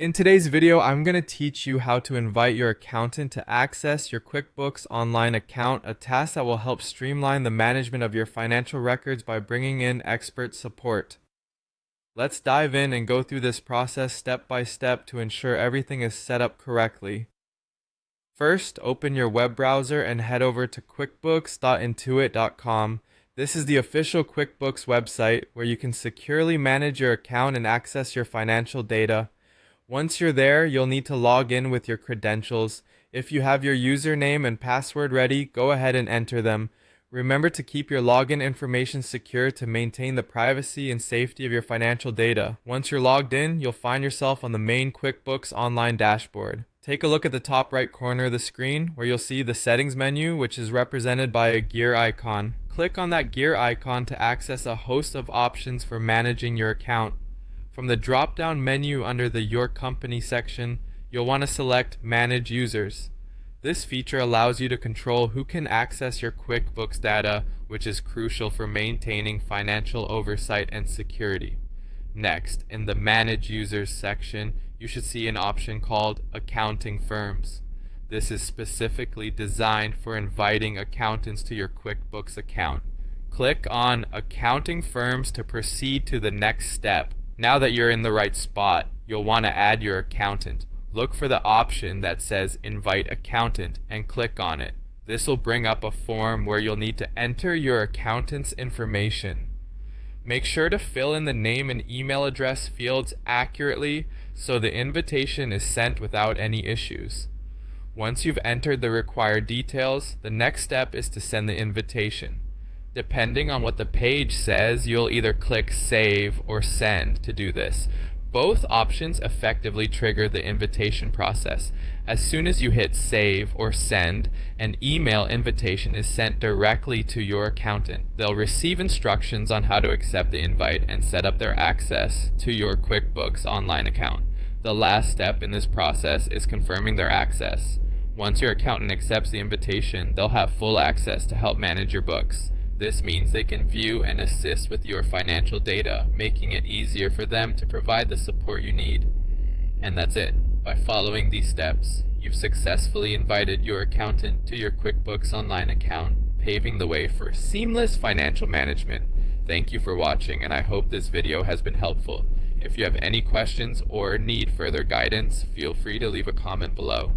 In today's video, I'm going to teach you how to invite your accountant to access your QuickBooks Online account, a task that will help streamline the management of your financial records by bringing in expert support. Let's dive in and go through this process step by step to ensure everything is set up correctly. First, open your web browser and head over to quickbooks.intuit.com. This is the official QuickBooks website where you can securely manage your account and access your financial data. Once you're there, you'll need to log in with your credentials. If you have your username and password ready, go ahead and enter them. Remember to keep your login information secure to maintain the privacy and safety of your financial data. Once you're logged in, you'll find yourself on the main QuickBooks Online dashboard. Take a look at the top right corner of the screen where you'll see the settings menu, which is represented by a gear icon. Click on that gear icon to access a host of options for managing your account. From the drop-down menu under the Your Company section, you'll want to select Manage Users. This feature allows you to control who can access your QuickBooks data, which is crucial for maintaining financial oversight and security. Next, in the Manage Users section, you should see an option called Accounting Firms. This is specifically designed for inviting accountants to your QuickBooks account. Click on Accounting Firms to proceed to the next step. Now that you're in the right spot, you'll want to add your accountant. Look for the option that says Invite Accountant and click on it. This will bring up a form where you'll need to enter your accountant's information. Make sure to fill in the name and email address fields accurately so the invitation is sent without any issues. Once you've entered the required details, the next step is to send the invitation. Depending on what the page says, you'll either click Save or Send to do this. Both options effectively trigger the invitation process. As soon as you hit Save or Send, an email invitation is sent directly to your accountant. They'll receive instructions on how to accept the invite and set up their access to your QuickBooks Online account. The last step in this process is confirming their access. Once your accountant accepts the invitation, they'll have full access to help manage your books. This means they can view and assist with your financial data, making it easier for them to provide the support you need. And that's it. By following these steps, you've successfully invited your accountant to your QuickBooks Online account, paving the way for seamless financial management. Thank you for watching, and I hope this video has been helpful. If you have any questions or need further guidance, feel free to leave a comment below.